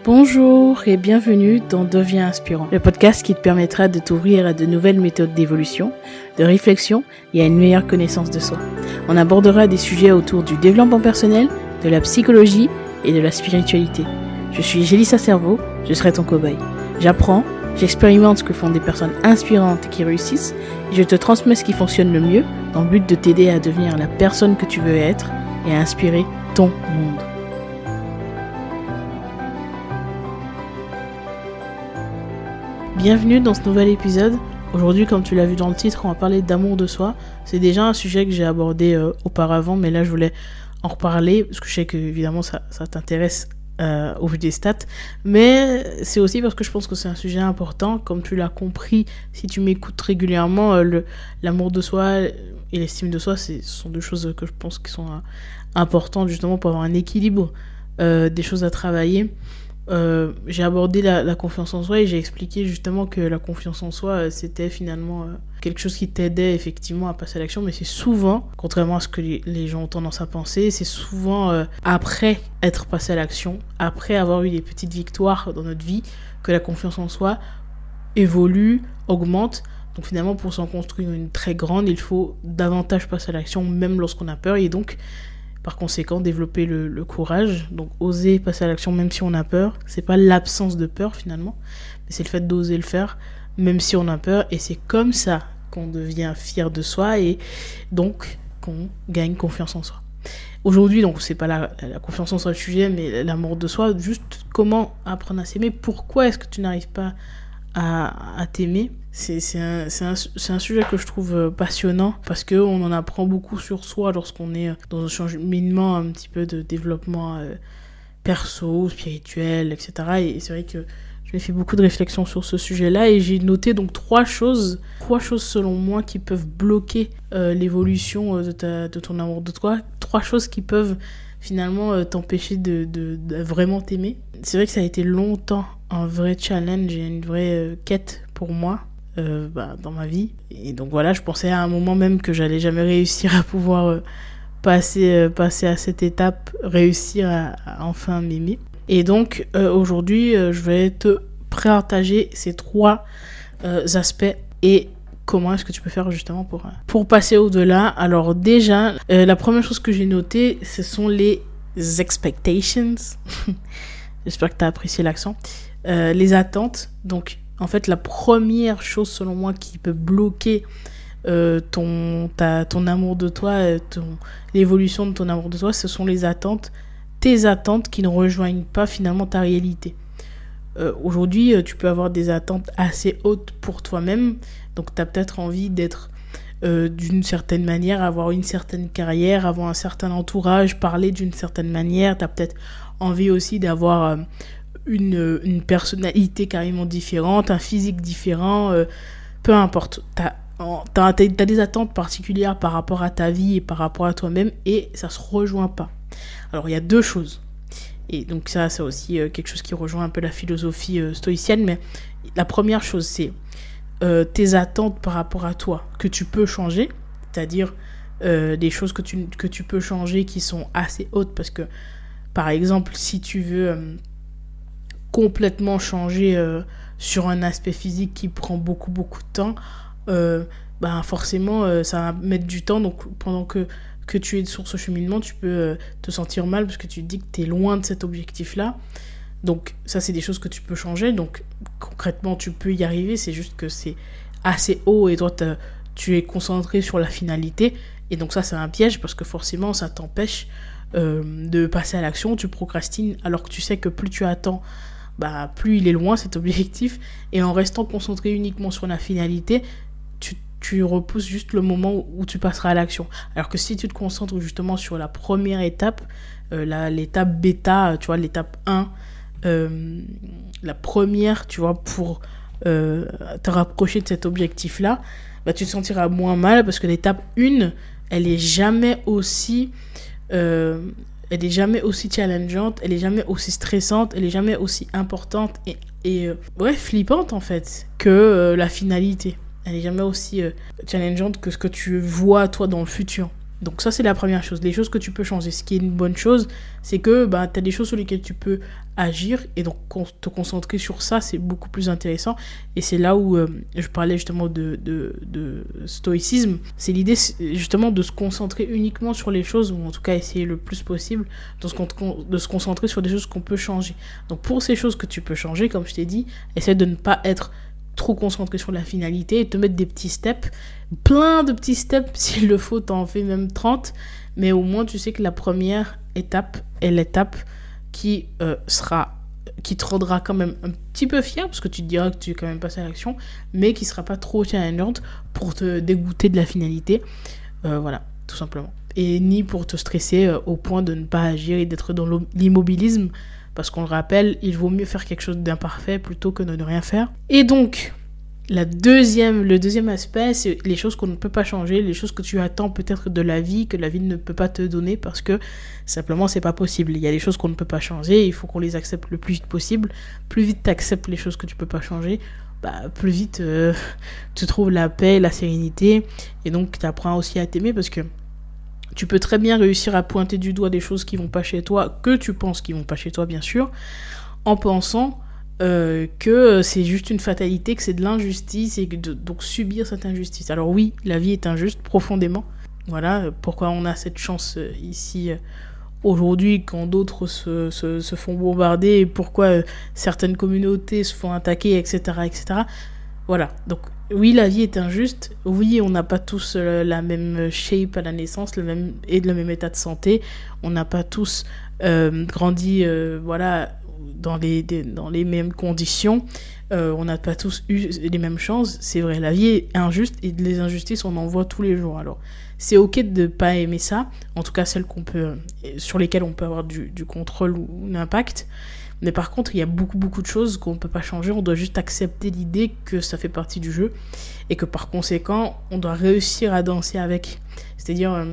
Bonjour et bienvenue dans Deviens Inspirant, le podcast qui te permettra de t'ouvrir à de nouvelles méthodes d'évolution, de réflexion et à une meilleure connaissance de soi. On abordera des sujets autour du développement personnel, de la psychologie et de la spiritualité. Je suis Gélissa Cerveau, je serai ton cobaye. J'apprends, j'expérimente ce que font des personnes inspirantes qui réussissent et je te transmets ce qui fonctionne le mieux dans le but de t'aider à devenir la personne que tu veux être et à inspirer ton monde. Bienvenue dans ce nouvel épisode. Aujourd'hui, comme tu l'as vu dans le titre, on va parler d'amour de soi. C'est déjà un sujet que j'ai abordé auparavant, mais là je voulais en reparler parce que je sais que évidemment ça t'intéresse au vu des stats, mais c'est aussi parce que je pense que c'est un sujet important. Comme tu l'as compris, si tu m'écoutes régulièrement, l'amour de soi et l'estime de soi, ce sont deux choses que je pense qui sont importantes justement pour avoir un équilibre, des choses à travailler. J'ai abordé la confiance en soi et j'ai expliqué justement que la confiance en soi c'était finalement quelque chose qui t'aidait effectivement à passer à l'action, mais c'est souvent, contrairement à ce que les gens ont tendance à penser, c'est souvent après être passé à l'action, après avoir eu des petites victoires dans notre vie, que la confiance en soi évolue, augmente. Donc finalement, pour s'en construire une très grande, il faut davantage passer à l'action même lorsqu'on a peur, et donc par conséquent, développer le courage, donc oser passer à l'action même si on a peur. C'est pas l'absence de peur finalement, mais c'est le fait d'oser le faire même si on a peur, et c'est comme ça qu'on devient fier de soi et donc qu'on gagne confiance en soi. Aujourd'hui, donc c'est pas la confiance en soi le sujet, mais l'amour de soi, juste comment apprendre à s'aimer. Pourquoi est-ce que tu n'arrives pas à t'aimer? C'est un sujet que je trouve passionnant parce qu'on en apprend beaucoup sur soi lorsqu'on est dans un cheminement un petit peu de développement perso, spirituel, etc. Et c'est vrai que j'ai fait beaucoup de réflexions sur ce sujet-là et j'ai noté donc trois choses selon moi qui peuvent bloquer l'évolution de ton amour de toi, trois choses qui peuvent finalement t'empêcher de vraiment t'aimer. C'est vrai que ça a été longtemps un vrai challenge et une vraie quête pour moi dans ma vie. Et donc voilà, je pensais à un moment même que j'allais jamais réussir à pouvoir passer à cette étape, réussir à enfin m'aimer. Et donc aujourd'hui, je vais te partager ces trois aspects et comment est-ce que tu peux faire justement pour passer au-delà. Alors déjà, la première chose que j'ai notée, ce sont les expectations. J'espère que tu as apprécié l'accent. Les attentes. Donc en fait, la première chose selon moi qui peut bloquer ton amour de toi, l'évolution de ton amour de toi, ce sont les attentes. Tes attentes qui ne rejoignent pas finalement ta réalité. Aujourd'hui, tu peux avoir des attentes assez hautes pour toi-même. Donc tu as peut-être envie d'être d'une certaine manière, avoir une certaine carrière, avoir un certain entourage, parler d'une certaine manière. Tu as peut-être envie aussi d'avoir une personnalité carrément différente, un physique différent, peu importe. T'as des attentes particulières par rapport à ta vie et par rapport à toi-même et ça se rejoint pas. Alors il y a deux choses. Et donc ça, c'est aussi quelque chose qui rejoint un peu la philosophie stoïcienne, mais la première chose, c'est tes attentes par rapport à toi que tu peux changer, c'est-à-dire des choses que tu peux changer qui sont assez hautes, parce que par exemple, si tu veux complètement changer sur un aspect physique qui prend beaucoup de temps, forcément ça va mettre du temps. Donc pendant que tu es sur ce cheminement, tu peux te sentir mal parce que tu te dis que tu es loin de cet objectif-là. Donc ça, c'est des choses que tu peux changer. Donc concrètement, tu peux y arriver. C'est juste que c'est assez haut et toi, tu es concentré sur la finalité. Et donc ça, c'est un piège parce que forcément, ça t'empêche de passer à l'action. Tu procrastines alors que tu sais que plus tu attends, plus il est loin cet objectif. Et en restant concentré uniquement sur la finalité, tu repousses juste le moment où tu passeras à l'action. Alors que si tu te concentres justement sur la première étape, l'étape bêta, tu vois, l'étape 1, la première, tu vois, pour te rapprocher de cet objectif-là, tu te sentiras moins mal parce que l'étape 1, elle est jamais aussi challengeante, elle est jamais aussi stressante, elle est jamais aussi importante et flippante en fait que la finalité. Elle n'est jamais aussi challengeante que ce que tu vois toi dans le futur. Donc ça, c'est la première chose. Les choses que tu peux changer. Ce qui est une bonne chose, c'est que tu as des choses sur lesquelles tu peux agir. Et donc, te concentrer sur ça, c'est beaucoup plus intéressant. Et c'est là où je parlais justement de stoïcisme. C'est l'idée justement de se concentrer uniquement sur les choses, ou en tout cas essayer le plus possible de se concentrer sur des choses qu'on peut changer. Donc pour ces choses que tu peux changer, comme je t'ai dit, essaie de ne pas être trop concentré sur la finalité et te mettre des petits steps, plein de petits steps, s'il le faut, t'en fais même 30, mais au moins tu sais que la première étape est l'étape qui te rendra quand même un petit peu fier, parce que tu te diras que tu es quand même passé à l'action, mais qui sera pas trop challengeante pour te dégoûter de la finalité, voilà, tout simplement. Et ni pour te stresser au point de ne pas agir et d'être dans l'immobilisme, parce qu'on le rappelle, il vaut mieux faire quelque chose d'imparfait plutôt que de ne rien faire. Et donc, le deuxième aspect, c'est les choses qu'on ne peut pas changer, les choses que tu attends peut-être de la vie, que la vie ne peut pas te donner parce que simplement c'est pas possible. Il y a des choses qu'on ne peut pas changer, il faut qu'on les accepte le plus vite possible. Plus vite tu acceptes les choses que tu peux pas changer, plus vite tu trouves la paix, la sérénité, et donc tu apprends aussi à t'aimer, parce que tu peux très bien réussir à pointer du doigt des choses qui vont pas chez toi, que tu penses qui vont pas chez toi, bien sûr, en pensant que c'est juste une fatalité, que c'est de l'injustice, et donc subir cette injustice. Alors oui, la vie est injuste profondément. Voilà pourquoi on a cette chance ici aujourd'hui, quand d'autres se font bombarder, et pourquoi certaines communautés se font attaquer, etc., etc. Voilà, donc oui, la vie est injuste. Oui, on n'a pas tous la même shape à la naissance, le même état de santé. On n'a pas tous grandi dans les mêmes conditions. On n'a pas tous eu les mêmes chances. C'est vrai, la vie est injuste, et les injustices, on en voit tous les jours. Alors, c'est ok de ne pas aimer ça, en tout cas celles sur lesquelles on peut avoir du contrôle ou un impact. Mais par contre, il y a beaucoup de choses qu'on ne peut pas changer. On doit juste accepter l'idée que ça fait partie du jeu, et que par conséquent, on doit réussir à danser avec. C'est-à-dire,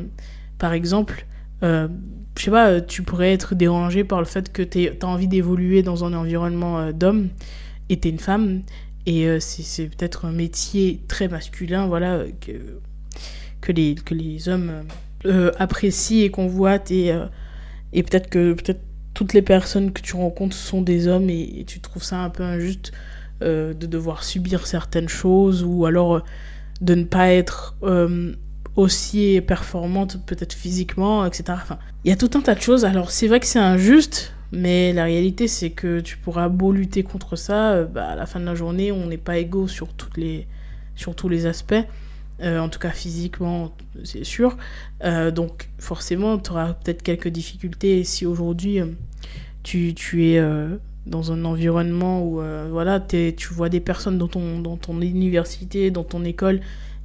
par exemple, je sais pas, tu pourrais être dérangé par le fait que t'as envie d'évoluer dans un environnement d'hommes, et t'es une femme, et c'est peut-être un métier très masculin, voilà, que les hommes apprécient et convoitent, et peut-être toutes les personnes que tu rencontres sont des hommes, et tu trouves ça un peu injuste de devoir subir certaines choses, ou alors de ne pas être aussi performante peut-être physiquement, etc. Enfin, il y a tout un tas de choses. Alors c'est vrai que c'est injuste, mais la réalité c'est que tu pourras beau lutter contre ça, à la fin de la journée on n'est pas égaux sur tous les aspects. En tout cas physiquement, c'est sûr. Donc forcément, tu auras peut-être quelques difficultés si aujourd'hui tu es dans un environnement où tu vois des personnes dans ton université, dans ton école,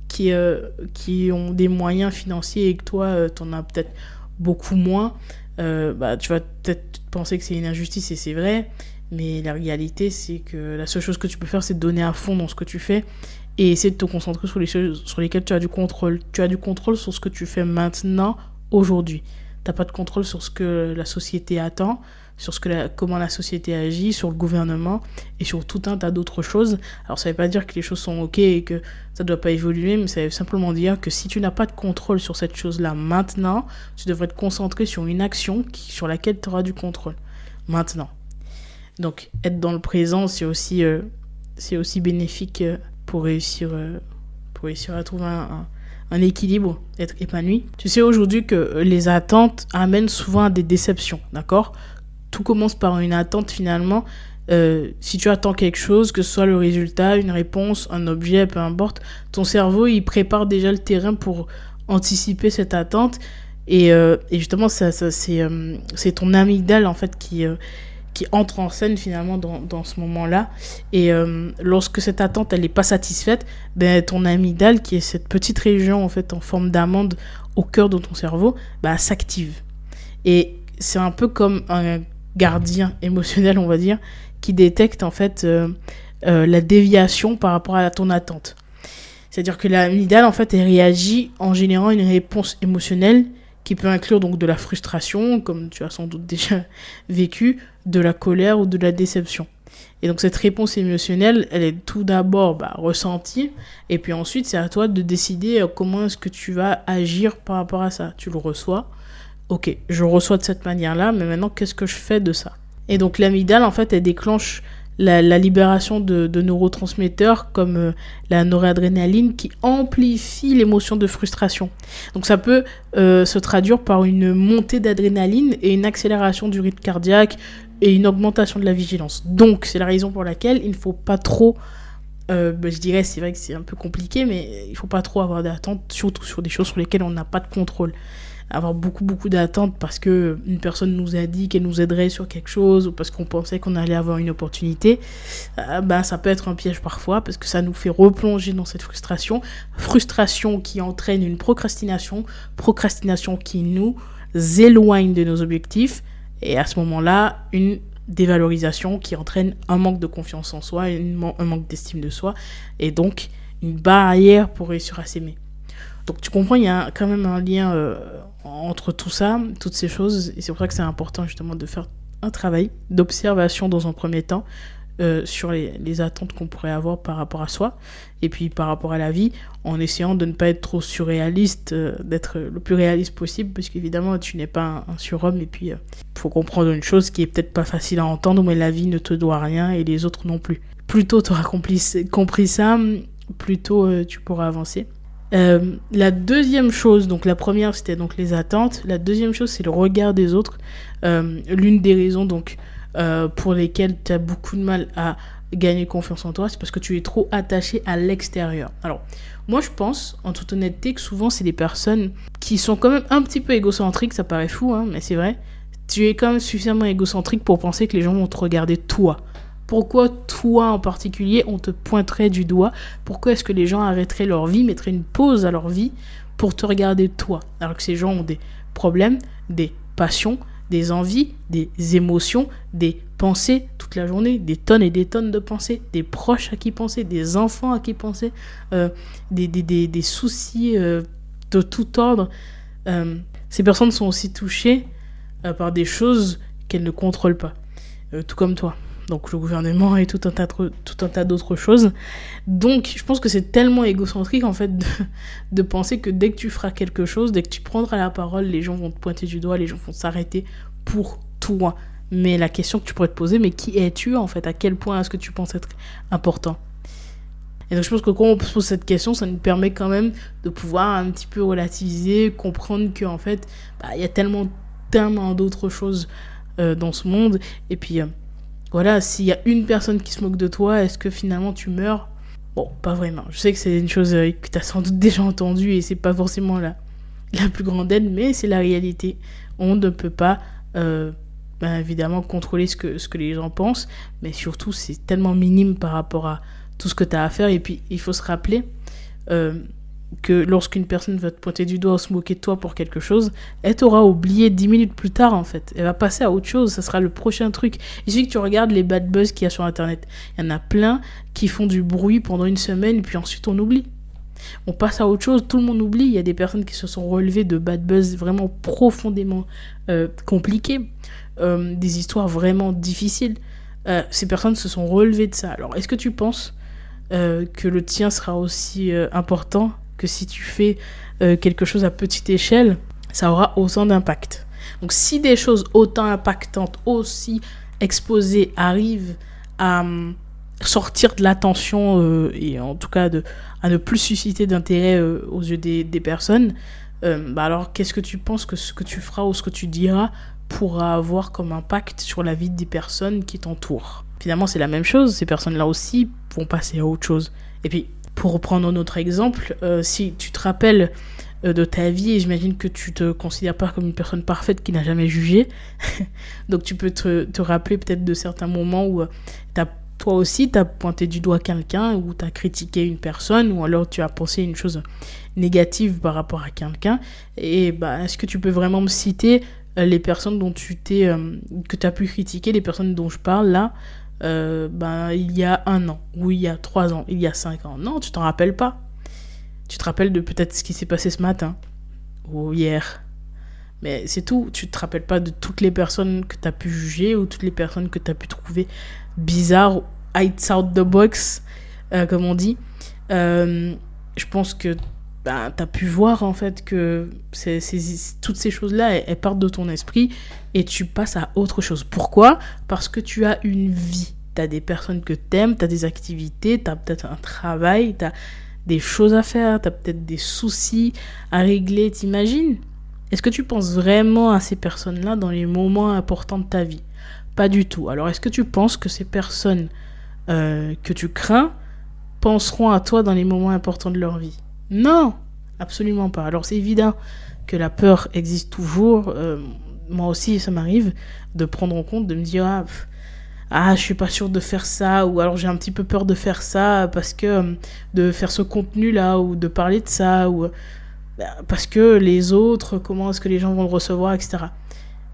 qui ont des moyens financiers, et que toi, tu en as peut-être beaucoup moins. Tu vas peut-être penser que c'est une injustice, et c'est vrai. Mais la réalité, c'est que la seule chose que tu peux faire, c'est de donner à fond dans ce que tu fais, et essayer de te concentrer sur les choses sur lesquelles tu as du contrôle. Tu as du contrôle sur ce que tu fais maintenant, aujourd'hui. Tu n'as pas de contrôle sur ce que la société attend, sur comment la société agit, sur le gouvernement, et sur tout un tas d'autres choses. Alors ça ne veut pas dire que les choses sont ok et que ça ne doit pas évoluer, mais ça veut simplement dire que si tu n'as pas de contrôle sur cette chose-là maintenant, tu devrais te concentrer sur une action sur laquelle tu auras du contrôle maintenant. Donc être dans le présent, c'est aussi bénéfique pour réussir à trouver un équilibre, être épanoui. Tu sais aujourd'hui que les attentes amènent souvent à des déceptions, d'accord ? Tout commence par une attente finalement. Si tu attends quelque chose, que ce soit le résultat, une réponse, un objet, peu importe, ton cerveau il prépare déjà le terrain pour anticiper cette attente, et justement c'est ton amygdale en fait qui entre en scène finalement dans ce moment-là, et lorsque cette attente elle n'est pas satisfaite, ton amygdale, qui est cette petite région en fait en forme d'amande au cœur de ton cerveau, s'active, et c'est un peu comme un gardien émotionnel, on va dire, qui détecte en fait la déviation par rapport à ton attente. C'est-à-dire que l'amygdale en fait elle réagit en générant une réponse émotionnelle qui peut inclure donc de la frustration, comme tu as sans doute déjà vécu, de la colère ou de la déception. Et donc cette réponse émotionnelle, elle est tout d'abord ressentie, et puis ensuite c'est à toi de décider comment est-ce que tu vas agir par rapport à ça. Tu le reçois, ok, je le reçois de cette manière-là, mais maintenant qu'est-ce que je fais de ça? Et donc l'amygdale, en fait, elle déclenche la libération de neurotransmetteurs comme la noradrénaline qui amplifie l'émotion de frustration. Donc ça peut se traduire par une montée d'adrénaline et une accélération du rythme cardiaque et une augmentation de la vigilance. Donc c'est la raison pour laquelle il ne faut pas trop, je dirais, c'est vrai que c'est un peu compliqué, mais il ne faut pas trop avoir d'attentes, surtout sur des choses sur lesquelles on n'a pas de contrôle. Avoir beaucoup d'attentes parce qu'une personne nous a dit qu'elle nous aiderait sur quelque chose ou parce qu'on pensait qu'on allait avoir une opportunité, ça peut être un piège parfois parce que ça nous fait replonger dans cette frustration qui entraîne une procrastination qui nous éloigne de nos objectifs et à ce moment-là, une dévalorisation qui entraîne un manque de confiance en soi, un manque d'estime de soi et donc une barrière pour réussir à s'aimer. Donc tu comprends, il y a quand même un lien entre tout ça, toutes ces choses, et c'est pour ça que c'est important justement de faire un travail d'observation dans un premier temps sur les attentes qu'on pourrait avoir par rapport à soi, et puis par rapport à la vie, en essayant de ne pas être trop surréaliste, d'être le plus réaliste possible, parce qu'évidemment tu n'es pas un surhomme, et puis faut comprendre une chose qui est peut-être pas facile à entendre, mais la vie ne te doit rien, et les autres non plus. Plus tôt tu auras compris ça, plus tôt tu pourras avancer. La deuxième chose, donc la première c'était donc les attentes, la deuxième chose c'est le regard des autres. L'une des raisons donc pour lesquelles tu as beaucoup de mal à gagner confiance en toi, c'est parce que tu es trop attaché à l'extérieur. Alors moi je pense en toute honnêteté que souvent c'est des personnes qui sont quand même un petit peu égocentriques, ça paraît fou mais c'est vrai. Tu es quand même suffisamment égocentrique pour penser que les gens vont te regarder toi. Pourquoi toi en particulier, on te pointerait du doigt? Pourquoi est-ce que les gens arrêteraient leur vie, mettraient une pause à leur vie pour te regarder toi? Alors que ces gens ont des problèmes, des passions, des envies, des émotions, des pensées toute la journée, des tonnes et des tonnes de pensées, des proches à qui penser, des enfants à qui penser, des soucis de tout ordre. Ces personnes sont aussi touchées par des choses qu'elles ne contrôlent pas, tout comme toi. Donc le gouvernement et tout un tas d'autres choses. Donc je pense que c'est tellement égocentrique en fait de penser que dès que tu feras quelque chose, dès que tu prendras la parole, les gens vont te pointer du doigt, les gens vont s'arrêter pour toi. Mais la question que tu pourrais te poser, mais qui es-tu en fait? À quel point est-ce que tu penses être important? Et donc je pense que quand on se pose cette question, ça nous permet quand même de pouvoir un petit peu relativiser, comprendre qu'en fait, il y a tellement d'autres choses dans ce monde. Et puis voilà, s'il y a une personne qui se moque de toi, est-ce que finalement tu meurs? Bon, pas vraiment. Je sais que c'est une chose que tu as sans doute déjà entendue et c'est pas forcément la plus grande aide, mais c'est la réalité. On ne peut pas évidemment contrôler ce que les gens pensent, mais surtout c'est tellement minime par rapport à tout ce que tu as à faire. Et puis il faut se rappeler que lorsqu'une personne va te pointer du doigt ou se moquer de toi pour quelque chose, elle t'aura oublié 10 minutes plus tard en fait. Elle va passer à autre chose, ça sera le prochain truc. Il suffit que tu regardes les bad buzz qu'il y a sur internet. Il y en a plein qui font du bruit pendant une semaine puis ensuite on oublie. On passe à autre chose, tout le monde oublie. Il y a des personnes qui se sont relevées de bad buzz vraiment profondément compliquées, des histoires vraiment difficiles. Ces personnes se sont relevées de ça. Alors est-ce que tu penses que le tien sera aussi important que si tu fais quelque chose à petite échelle, ça aura autant d'impact? Donc si des choses autant impactantes, aussi exposées, arrivent à sortir de l'attention et en tout cas à ne plus susciter d'intérêt aux yeux des personnes, alors qu'est-ce que tu penses que ce que tu feras ou ce que tu diras pourra avoir comme impact sur la vie des personnes qui t'entourent? Finalement c'est la même chose, ces personnes-là aussi vont passer à autre chose. Et puis pour reprendre un autre exemple, si tu te rappelles de ta vie, et j'imagine que tu te considères pas comme une personne parfaite qui n'a jamais jugé, donc tu peux te rappeler peut-être de certains moments où toi aussi tu as pointé du doigt quelqu'un, ou tu as critiqué une personne, ou alors tu as pensé une chose négative par rapport à quelqu'un, et est-ce que tu peux vraiment me citer les personnes dont que tu as pu critiquer, les personnes dont je parle là, il y a 1 an, ou il y a 3 ans, il y a 5 ans? Non, tu t'en rappelles pas. Tu te rappelles de peut-être ce qui s'est passé ce matin, ou hier. Mais c'est tout. Tu te rappelles pas de toutes les personnes que tu as pu juger ou toutes les personnes que tu as pu trouver bizarres, out the box, comme on dit. Je pense que tu as pu voir en fait que toutes ces choses-là, elles partent de ton esprit et tu passes à autre chose. Pourquoi ? Parce que tu as une vie. Tu as des personnes que tu aimes, tu as des activités, tu as peut-être un travail, tu as des choses à faire, tu as peut-être des soucis à régler, t'imagines ? Est-ce que tu penses vraiment à ces personnes-là dans les moments importants de ta vie ? Pas du tout. Alors, est-ce que tu penses que ces personnes que tu crains penseront à toi dans les moments importants de leur vie ? Non, absolument pas. Alors, c'est évident que la peur existe toujours. Moi aussi, ça m'arrive de prendre en compte, de me dire je suis pas sûre de faire ça, ou alors j'ai un petit peu peur de faire ça parce que de faire ce contenu-là, ou de parler de ça, ou parce que les autres, comment est-ce que les gens vont le recevoir, etc.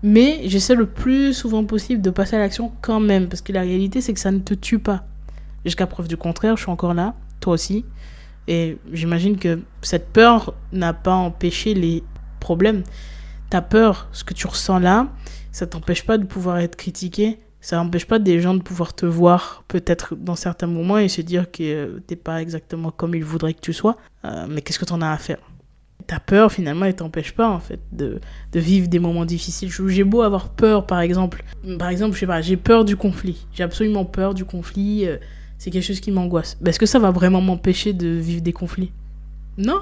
Mais j'essaie le plus souvent possible de passer à l'action quand même, parce que la réalité, c'est que ça ne te tue pas. Jusqu'à preuve du contraire, je suis encore là, toi aussi. Et j'imagine que cette peur n'a pas empêché les problèmes. Ta peur, ce que tu ressens là, ça t'empêche pas de pouvoir être critiqué. Ça n'empêche pas des gens de pouvoir te voir peut-être dans certains moments et se dire que t'es pas exactement comme ils voudraient que tu sois. Mais qu'est-ce que t'en as à faire ? Ta peur, finalement, elle t'empêche pas, en fait, de vivre des moments difficiles. J'ai beau avoir peur, par exemple, je sais pas, j'ai peur du conflit. J'ai absolument peur du conflit. C'est quelque chose qui m'angoisse. Est-ce que ça va vraiment m'empêcher de vivre des conflits ? Non.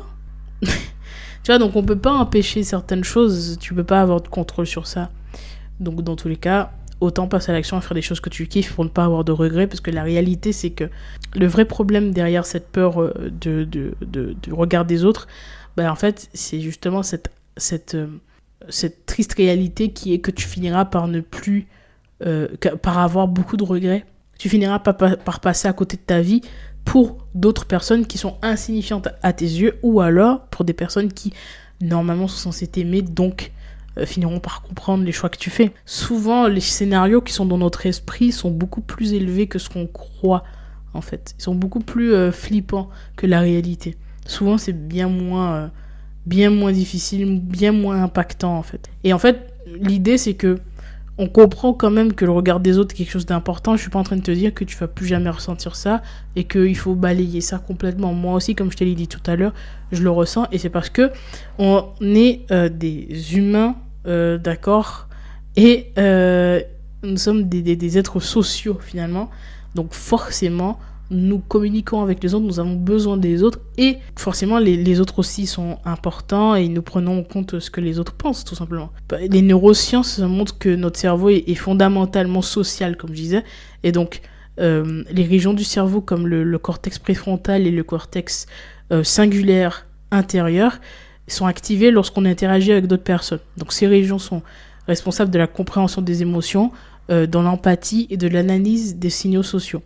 Tu vois, donc on peut pas empêcher certaines choses. Tu peux pas avoir de contrôle sur ça. Donc, dans tous les cas, autant passer à l'action et faire des choses que tu kiffes pour ne pas avoir de regrets, parce que la réalité, c'est que le vrai problème derrière cette peur du regard des autres, en fait, c'est justement cette triste réalité qui est que tu finiras par ne plus, par avoir beaucoup de regrets. Tu finiras par passer à côté de ta vie pour d'autres personnes qui sont insignifiantes à tes yeux, ou alors pour des personnes qui, normalement, sont censées t'aimer, donc finiront par comprendre les choix que tu fais. Souvent, les scénarios qui sont dans notre esprit sont beaucoup plus élevés que ce qu'on croit, en fait. Ils sont beaucoup plus flippants que la réalité. Souvent, c'est bien moins difficile, bien moins impactant, en fait. Et en fait, l'idée, c'est que on comprend quand même que le regard des autres est quelque chose d'important. Je suis pas en train de te dire que tu vas plus jamais ressentir ça et qu'il faut balayer ça complètement. Moi aussi, comme je te l'ai dit tout à l'heure, je le ressens, et c'est parce que on est des humains, d'accord, et nous sommes des êtres sociaux, finalement. Donc forcément, nous communiquons avec les autres, nous avons besoin des autres, et forcément les autres aussi sont importants et nous prenons en compte ce que les autres pensent, tout simplement. Les neurosciences montrent que notre cerveau est fondamentalement social, comme je disais, et donc les régions du cerveau comme le cortex préfrontal et le cortex singulaire intérieur sont activées lorsqu'on interagit avec d'autres personnes. Donc ces régions sont responsables de la compréhension des émotions, dans l'empathie et de l'analyse des signaux sociaux.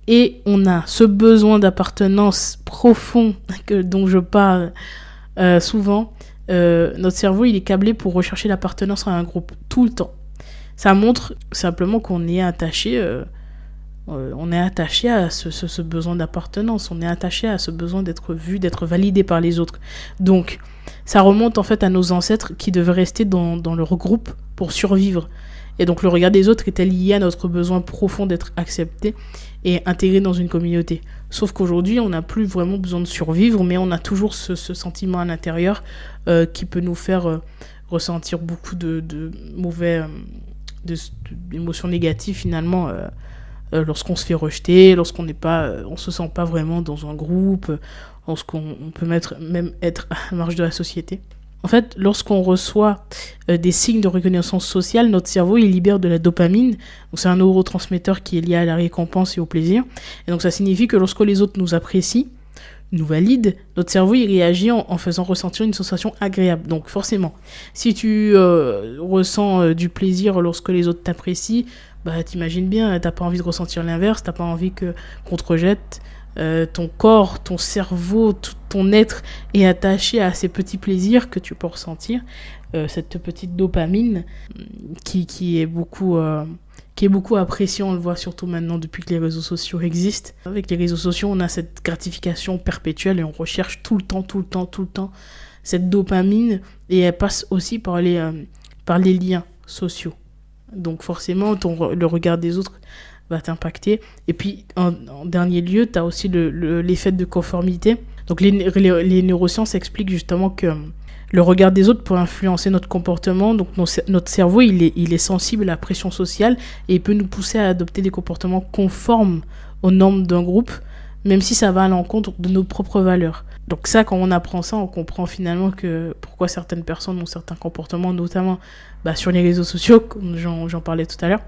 Et on a ce besoin d'appartenance profond dont je parle souvent. Notre cerveau, il est câblé pour rechercher l'appartenance à un groupe tout le temps. Ça montre simplement qu'on est attaché, à ce besoin d'appartenance. On est attaché à ce besoin d'être vu, d'être validé par les autres. Donc, ça remonte en fait à nos ancêtres qui devaient rester dans leur groupe pour survivre. Et donc le regard des autres était lié à notre besoin profond d'être accepté et intégré dans une communauté. Sauf qu'aujourd'hui, on n'a plus vraiment besoin de survivre, mais on a toujours ce sentiment à l'intérieur qui peut nous faire ressentir beaucoup de mauvais, d'émotions négatives finalement, lorsqu'on se fait rejeter, lorsqu'on n'est pas, on se sent pas vraiment dans un groupe, lorsqu'on peut même être à la marge de la société. En fait, lorsqu'on reçoit des signes de reconnaissance sociale, notre cerveau il libère de la dopamine. Donc, c'est un neurotransmetteur qui est lié à la récompense et au plaisir. Et donc, ça signifie que lorsque les autres nous apprécient, nous valident, notre cerveau il réagit en faisant ressentir une sensation agréable. Donc, forcément, si tu ressens du plaisir lorsque les autres t'apprécient, t'imagines bien, t'as pas envie de ressentir l'inverse, t'as pas envie qu'on te rejette. Ton corps, ton cerveau, tout ton être est attaché à ces petits plaisirs que tu peux ressentir, cette petite dopamine qui est beaucoup qui est beaucoup apprécié, on le voit surtout maintenant depuis que les réseaux sociaux existent. Avec les réseaux sociaux, on a cette gratification perpétuelle et on recherche tout le temps cette dopamine, et elle passe aussi par les liens sociaux. Donc forcément, le regard des autres va t'impacter. Et puis, en dernier lieu, tu as aussi l'effet de conformité. Donc les neurosciences expliquent justement que le regard des autres peut influencer notre comportement. Donc notre cerveau, il est sensible à la pression sociale et il peut nous pousser à adopter des comportements conformes aux normes d'un groupe, même si ça va à l'encontre de nos propres valeurs. Donc ça, quand on apprend ça, on comprend finalement que pourquoi certaines personnes ont certains comportements, notamment sur les réseaux sociaux, comme j'en parlais tout à l'heure.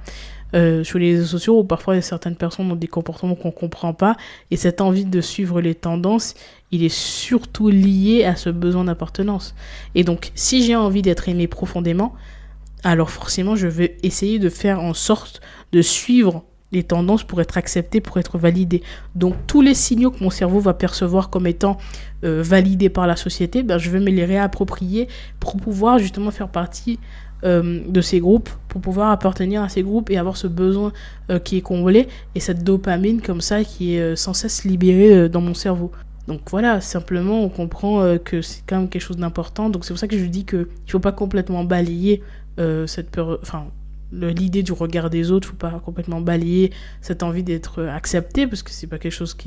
Sur les réseaux sociaux, où parfois certaines personnes ont des comportements qu'on ne comprend pas, et cette envie de suivre les tendances, il est surtout lié à ce besoin d'appartenance. Et donc, si j'ai envie d'être aimé profondément, alors forcément, je vais essayer de faire en sorte de suivre les tendances pour être accepté, pour être validé. Donc, tous les signaux que mon cerveau va percevoir comme étant validés par la société, je vais me les réapproprier pour pouvoir justement faire partie de ces groupes, pour pouvoir appartenir à ces groupes et avoir ce besoin qui est comblé, et cette dopamine comme ça qui est sans cesse libérée dans mon cerveau. Donc voilà, simplement on comprend que c'est quand même quelque chose d'important. Donc c'est pour ça que je dis qu'il ne faut pas complètement balayer l'idée du regard des autres, il ne faut pas complètement balayer cette envie d'être accepté, parce que c'est pas quelque chose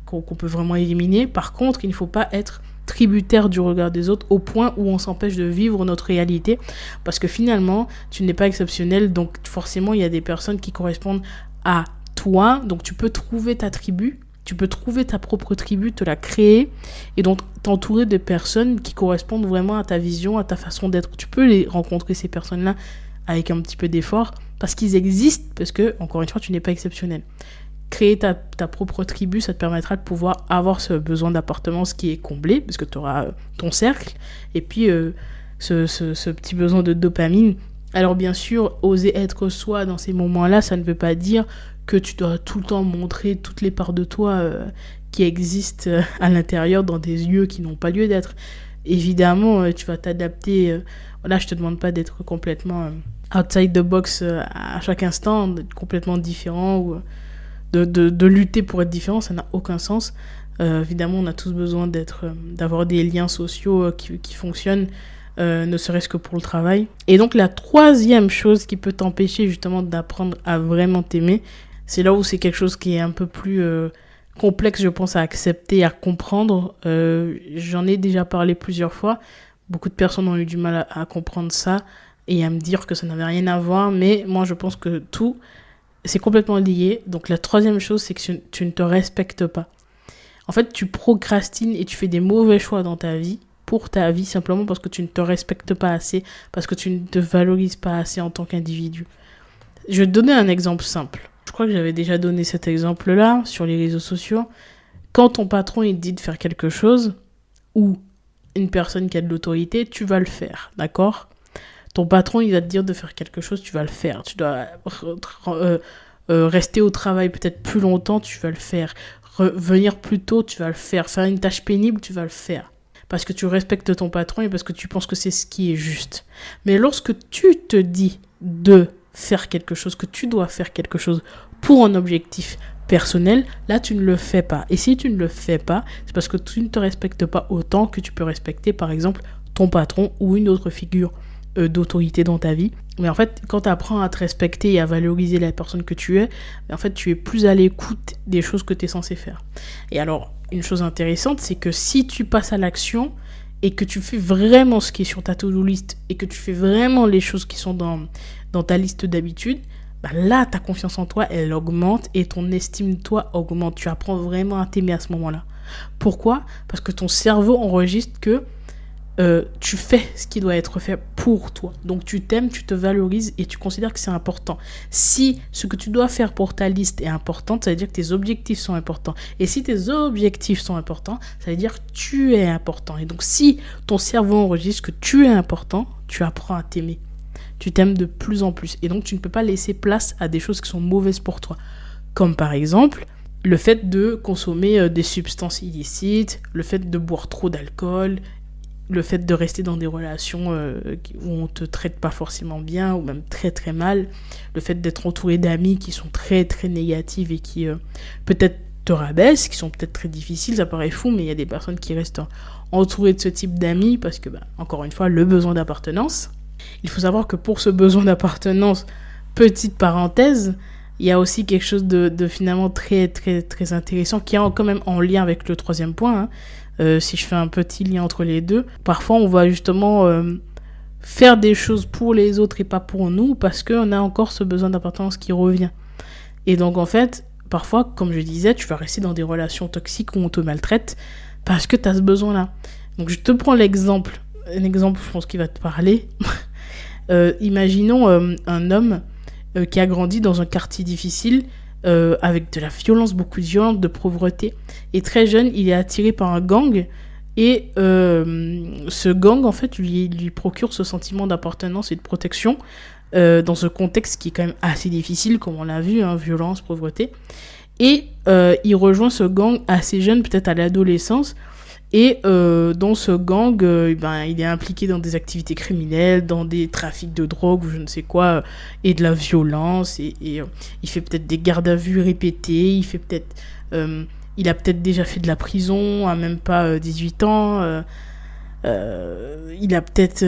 qu'on peut vraiment éliminer. Par contre, il ne faut pas être tributaire du regard des autres au point où on s'empêche de vivre notre réalité, parce que finalement tu n'es pas exceptionnel, donc forcément il y a des personnes qui correspondent à toi, donc tu peux trouver ta tribu, tu peux trouver ta propre tribu, te la créer, et donc t'entourer de personnes qui correspondent vraiment à ta vision, à ta façon d'être. Tu peux les rencontrer, ces personnes-là, avec un petit peu d'effort, parce qu'ils existent, parce que, encore une fois, tu n'es pas exceptionnel. Créer ta propre tribu, ça te permettra de pouvoir avoir ce besoin d'appartenance qui est comblé, parce que tu auras ton cercle, et puis ce petit besoin de dopamine. Alors bien sûr, oser être soi dans ces moments-là, ça ne veut pas dire que tu dois tout le temps montrer toutes les parts de toi qui existent à l'intérieur dans des lieux qui n'ont pas lieu d'être. Évidemment, tu vas t'adapter. Là, je te demande pas d'être complètement outside the box à chaque instant, d'être complètement différent ou de lutter pour être différent, ça n'a aucun sens. Évidemment, on a tous besoin d'avoir des liens sociaux qui fonctionnent, ne serait-ce que pour le travail. Et donc, la troisième chose qui peut t'empêcher justement d'apprendre à vraiment t'aimer, c'est là où c'est quelque chose qui est un peu plus complexe, je pense, à accepter, à comprendre. J'en ai déjà parlé plusieurs fois. Beaucoup de personnes ont eu du mal à comprendre ça et à me dire que ça n'avait rien à voir. Mais moi, je pense que tout, c'est complètement lié. Donc, la troisième chose, c'est que tu ne te respectes pas. En fait, tu procrastines et tu fais des mauvais choix dans ta vie, pour ta vie, simplement parce que tu ne te respectes pas assez, parce que tu ne te valorises pas assez en tant qu'individu. Je vais te donner un exemple simple. Je crois que j'avais déjà donné cet exemple-là sur les réseaux sociaux. Quand ton patron il te dit de faire quelque chose, ou une personne qui a de l'autorité, tu vas le faire, d'accord ? Ton patron, il va te dire de faire quelque chose, tu vas le faire. Tu dois rester au travail peut-être plus longtemps, tu vas le faire. Venir plus tôt, tu vas le faire. Faire une tâche pénible, tu vas le faire. Parce que tu respectes ton patron et parce que tu penses que c'est ce qui est juste. Mais lorsque tu te dis de faire quelque chose, que tu dois faire quelque chose pour un objectif personnel, là tu ne le fais pas. Et si tu ne le fais pas, c'est parce que tu ne te respectes pas autant que tu peux respecter par exemple ton patron ou une autre figure d'autorité dans ta vie. Mais en fait, quand tu apprends à te respecter et à valoriser la personne que tu es, en fait, tu es plus à l'écoute des choses que tu es censé faire. Et alors, une chose intéressante, c'est que si tu passes à l'action et que tu fais vraiment ce qui est sur ta to-do list et que tu fais vraiment les choses qui sont dans ta liste d'habitude, là, ta confiance en toi, elle augmente et ton estime de toi augmente. Tu apprends vraiment à t'aimer à ce moment-là. Pourquoi ? Parce que ton cerveau enregistre que tu fais ce qui doit être fait pour toi. Donc tu t'aimes, tu te valorises et tu considères que c'est important. Si ce que tu dois faire pour ta liste est important, ça veut dire que tes objectifs sont importants. Et si tes objectifs sont importants, ça veut dire que tu es important. Et donc si ton cerveau enregistre que tu es important, tu apprends à t'aimer. Tu t'aimes de plus en plus. Et donc tu ne peux pas laisser place à des choses qui sont mauvaises pour toi. Comme par exemple le fait de consommer des substances illicites, le fait de boire trop d'alcool, le fait de rester dans des relations où on te traite pas forcément bien ou même très très mal, le fait d'être entouré d'amis qui sont très très négatives et qui peut-être te rabaissent, qui sont peut-être très difficiles, ça paraît fou, mais il y a des personnes qui restent entourées de ce type d'amis parce que, encore une fois, le besoin d'appartenance. Il faut savoir que pour ce besoin d'appartenance, petite parenthèse, il y a aussi quelque chose de finalement très très très intéressant qui est quand même en lien avec le troisième point, si je fais un petit lien entre les deux. Parfois, on va justement faire des choses pour les autres et pas pour nous parce qu'on a encore ce besoin d'appartenance qui revient. Et donc, en fait, parfois, comme je disais, tu vas rester dans des relations toxiques où on te maltraite parce que tu as ce besoin-là. Donc, je te prends un exemple, je pense, qui va te parler. Imaginons un homme qui a grandi dans un quartier difficile avec de la violence, beaucoup de violence, de pauvreté. Et très jeune, il est attiré par un gang. Et ce gang, en fait, lui procure ce sentiment d'appartenance et de protection dans ce contexte qui est quand même assez difficile, comme on l'a vu, violence, pauvreté. Et il rejoint ce gang assez jeune, peut-être à l'adolescence. Et dans ce gang, il est impliqué dans des activités criminelles, dans des trafics de drogue ou je ne sais quoi, et de la violence. Et il fait peut-être des gardes à vue répétés. Il a peut-être déjà fait de la prison à même pas 18 ans. Il a peut-être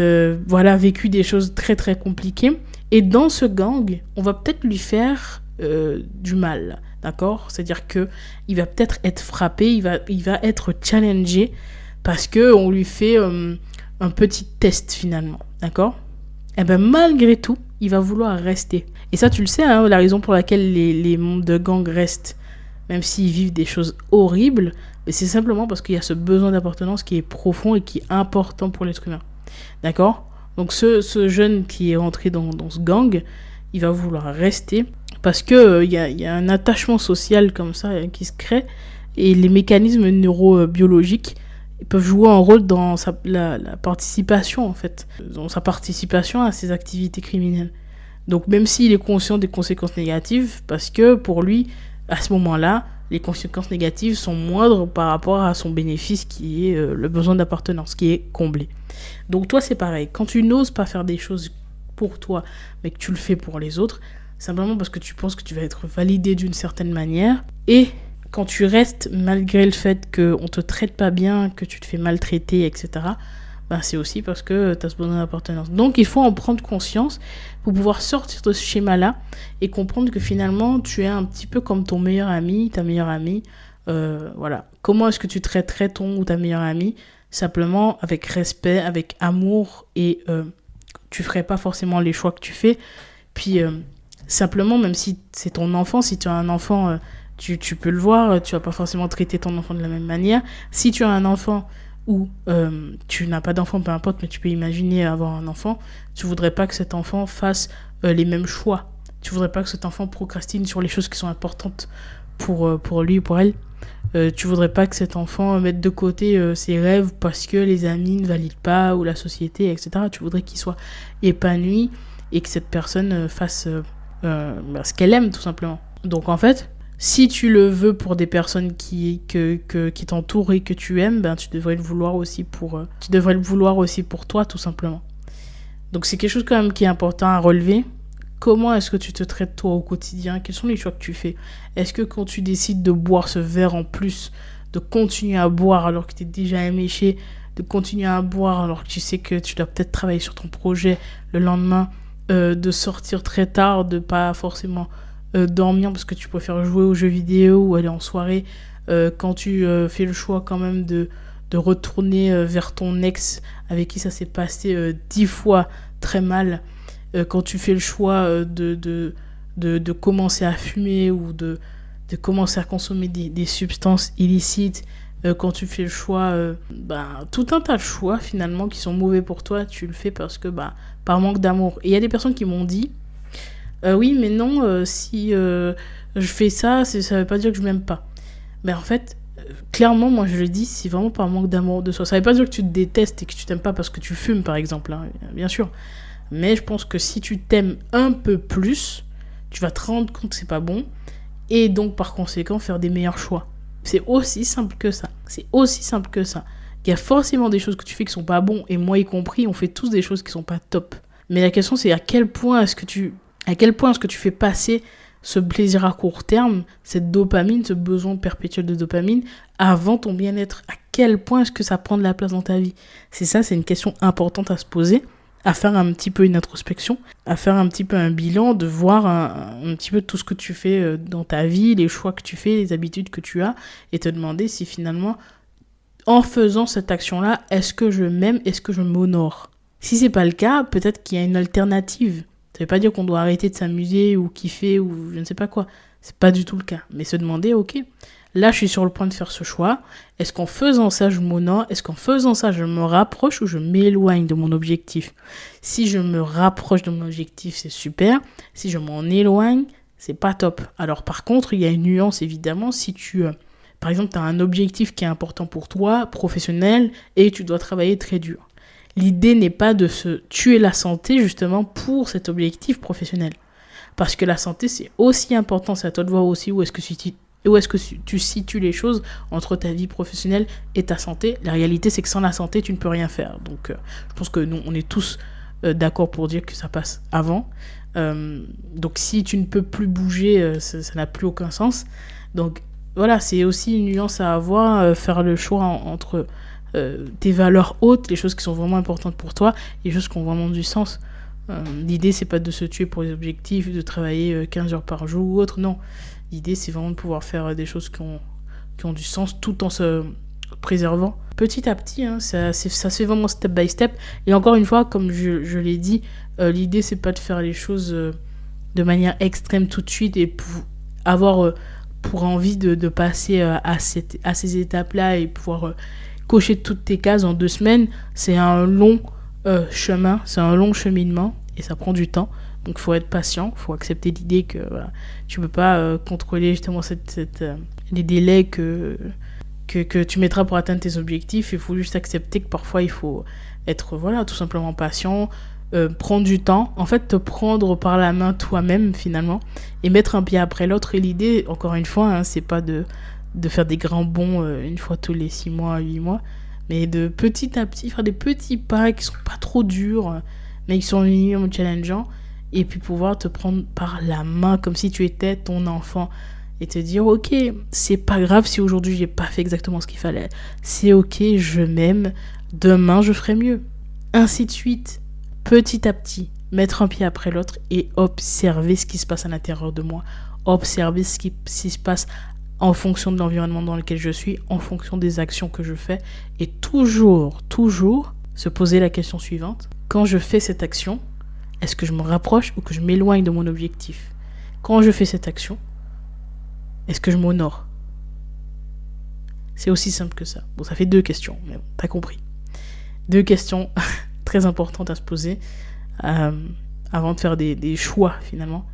vécu des choses très très compliquées. Et dans ce gang, on va peut-être lui faire du mal. D'accord ? C'est-à-dire qu'il va peut-être être frappé, il va être challengé parce qu'on lui fait un petit test finalement. D'accord ? Et malgré tout, il va vouloir rester. Et ça, tu le sais, la raison pour laquelle les membres de gang restent, même s'ils vivent des choses horribles, mais c'est simplement parce qu'il y a ce besoin d'appartenance qui est profond et qui est important pour l'être humain. D'accord ? Donc ce jeune qui est rentré dans ce gang, il va vouloir rester parce que y a un attachement social comme ça qui se crée et les mécanismes neurobiologiques peuvent jouer un rôle dans la participation en fait, dans sa participation à ces activités criminelles. Donc même s'il est conscient des conséquences négatives, parce que pour lui, à ce moment-là, les conséquences négatives sont moindres par rapport à son bénéfice qui est le besoin d'appartenance, qui est comblé. Donc toi c'est pareil, quand tu n'oses pas faire des choses pour toi, mais que tu le fais pour les autres, simplement parce que tu penses que tu vas être validé d'une certaine manière, et quand tu restes malgré le fait qu'on ne te traite pas bien, que tu te fais maltraiter, etc., c'est aussi parce que tu as ce besoin d'appartenance. Donc il faut en prendre conscience pour pouvoir sortir de ce schéma-là et comprendre que finalement tu es un petit peu comme ton meilleur ami, ta meilleure amie. Voilà. Comment est-ce que tu traiterais ton ou ta meilleure amie ? Simplement avec respect, avec amour, et tu ferais pas forcément les choix que tu fais. Puis simplement, même si c'est ton enfant, si tu as un enfant, tu peux le voir, tu vas pas forcément traiter ton enfant de la même manière. Si tu as un enfant ou tu n'as pas d'enfant, peu importe, mais tu peux imaginer avoir un enfant, tu voudrais pas que cet enfant fasse les mêmes choix. Tu voudrais pas que cet enfant procrastine sur les choses qui sont importantes pour lui ou pour elle. Tu voudrais pas que cet enfant mette de côté ses rêves parce que les amis ne valident pas ou la société, etc. Tu voudrais qu'il soit épanoui et que cette personne fasse ce qu'elle aime tout simplement. Donc en fait, si tu le veux pour des personnes qui t'entourent et que tu aimes, tu devrais le vouloir aussi pour toi tout simplement. Donc c'est quelque chose quand même qui est important à relever. Comment est-ce que tu te traites toi au quotidien ? Quels sont les choix que tu fais ? Est-ce que quand tu décides de boire ce verre en plus, de continuer à boire alors que tu es déjà éméché, de continuer à boire alors que tu sais que tu dois peut-être travailler sur ton projet le lendemain, de sortir très tard, de pas forcément dormir parce que tu préfères jouer aux jeux vidéo ou aller en soirée, quand tu fais le choix quand même de retourner vers ton ex avec qui ça s'est passé 10 fois très mal, quand tu fais le choix de commencer à fumer ou de commencer à consommer des substances illicites, quand tu fais le choix, tout un tas de choix finalement qui sont mauvais pour toi, tu le fais parce que par manque d'amour. Et il y a des personnes qui m'ont dit oui mais non, si je fais ça, ça veut pas dire que je m'aime pas. Mais en fait, clairement moi je le dis, c'est vraiment par manque d'amour de soi. Ça veut pas dire que tu te détestes et que tu t'aimes pas parce que tu fumes par exemple, bien sûr. Mais je pense que si tu t'aimes un peu plus, tu vas te rendre compte que c'est pas bon et donc par conséquent faire des meilleurs choix. C'est aussi simple que ça. Il y a forcément des choses que tu fais qui sont pas bons, et moi y compris, on fait tous des choses qui sont pas top. Mais la question, c'est à quel point est-ce que tu fais passer ce plaisir à court terme, cette dopamine, ce besoin perpétuel de dopamine, avant ton bien-être. À quel point est-ce que ça prend de la place dans ta vie? C'est une question importante à se poser, à faire un petit peu une introspection, à faire un petit peu un bilan, de voir un petit peu tout ce que tu fais dans ta vie, les choix que tu fais, les habitudes que tu as, et te demander si finalement, en faisant cette action-là, est-ce que je m'aime, est-ce que je m'honore? Si c'est pas le cas, peut-être qu'il y a une alternative. Ça veut pas dire qu'on doit arrêter de s'amuser ou kiffer ou je ne sais pas quoi. C'est pas du tout le cas. Mais se demander, ok, là je suis sur le point de faire ce choix. Est-ce qu'en faisant ça je m'honore? Est-ce qu'en faisant ça je me rapproche ou je m'éloigne de mon objectif? Si je me rapproche de mon objectif, c'est super. Si je m'en éloigne, c'est pas top. Alors par contre, il y a une nuance évidemment. Si par exemple, tu as un objectif qui est important pour toi, professionnel, et tu dois travailler très dur. L'idée n'est pas de se tuer la santé justement pour cet objectif professionnel. Parce que la santé, c'est aussi important. C'est à toi de voir aussi où est-ce que tu situes les choses entre ta vie professionnelle et ta santé. La réalité, c'est que sans la santé, tu ne peux rien faire. Donc, je pense que nous, on est tous d'accord pour dire que ça passe avant. Donc, si tu ne peux plus bouger, ça n'a plus aucun sens. Donc, voilà, c'est aussi une nuance à avoir, faire le choix entre tes valeurs hautes, les choses qui sont vraiment importantes pour toi, et les choses qui ont vraiment du sens. L'idée, c'est pas de se tuer pour les objectifs, de travailler 15 heures par jour ou autre, non. L'idée, c'est vraiment de pouvoir faire des choses qui ont du sens tout en se préservant. Petit à petit, hein, ça se fait vraiment step by step. Et encore une fois, comme je l'ai dit, l'idée, c'est pas de faire les choses de manière extrême tout de suite et avoir pour envie de passer à ces étapes-là et pouvoir cocher toutes tes cases en 2 semaines. C'est un long chemin, c'est un long cheminement et ça prend du temps. Donc il faut être patient, il faut accepter l'idée que voilà, tu ne peux pas contrôler justement les délais que tu mettras pour atteindre tes objectifs. Il faut juste accepter que parfois il faut être tout simplement patient, prendre du temps, en fait te prendre par la main toi-même finalement et mettre un pied après l'autre. Et l'idée, encore une fois, hein, c'est pas de faire des grands bonds une fois tous les 6 mois, 8 mois, mais de petit à petit faire des petits pas qui sont pas trop durs, mais qui sont minimum challengeants, et puis pouvoir te prendre par la main comme si tu étais ton enfant et te dire ok, c'est pas grave si aujourd'hui j'ai pas fait exactement ce qu'il fallait, c'est ok, je m'aime, demain je ferai mieux, ainsi de suite, petit à petit, mettre un pied après l'autre et observer ce qui se passe à l'intérieur de moi, observer ce qui se passe en fonction de l'environnement dans lequel je suis, en fonction des actions que je fais, et toujours se poser la question suivante: quand je fais cette action, est-ce que je me rapproche ou que je m'éloigne de mon objectif? Quand je fais cette action, est-ce que je m'honore? C'est aussi simple que ça. Bon, ça fait 2 questions, mais bon, t'as compris. 2 questions très importantes à se poser avant de faire des choix finalement.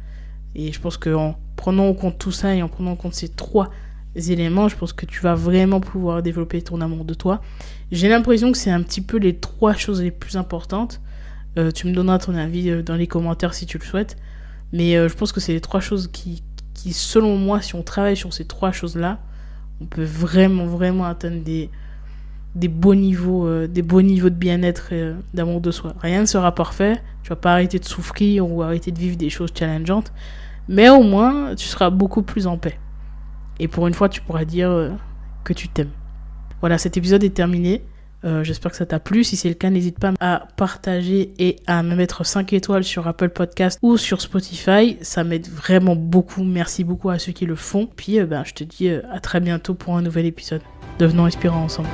Et je pense qu'en prenant en compte tout ça et en prenant en compte ces 3 éléments, je pense que tu vas vraiment pouvoir développer ton amour de toi. J'ai l'impression que c'est un petit peu les 3 choses les plus importantes. Tu me donneras ton avis dans les commentaires si tu le souhaites. Mais je pense que c'est les 3 choses qui, selon moi, si on travaille sur ces 3 choses-là, on peut vraiment atteindre des beaux niveaux de bien-être et d'amour de soi. Rien ne sera parfait. Tu vas pas arrêter de souffrir ou arrêter de vivre des choses challengeantes. Mais au moins, tu seras beaucoup plus en paix. Et pour une fois, tu pourras dire que tu t'aimes. Voilà, cet épisode est terminé. J'espère que ça t'a plu. Si c'est le cas, n'hésite pas à partager et à me mettre 5 étoiles sur Apple Podcast ou sur Spotify. Ça m'aide vraiment beaucoup. Merci beaucoup à ceux qui le font. Puis je te dis à très bientôt pour un nouvel épisode. Devenons inspirants ensemble.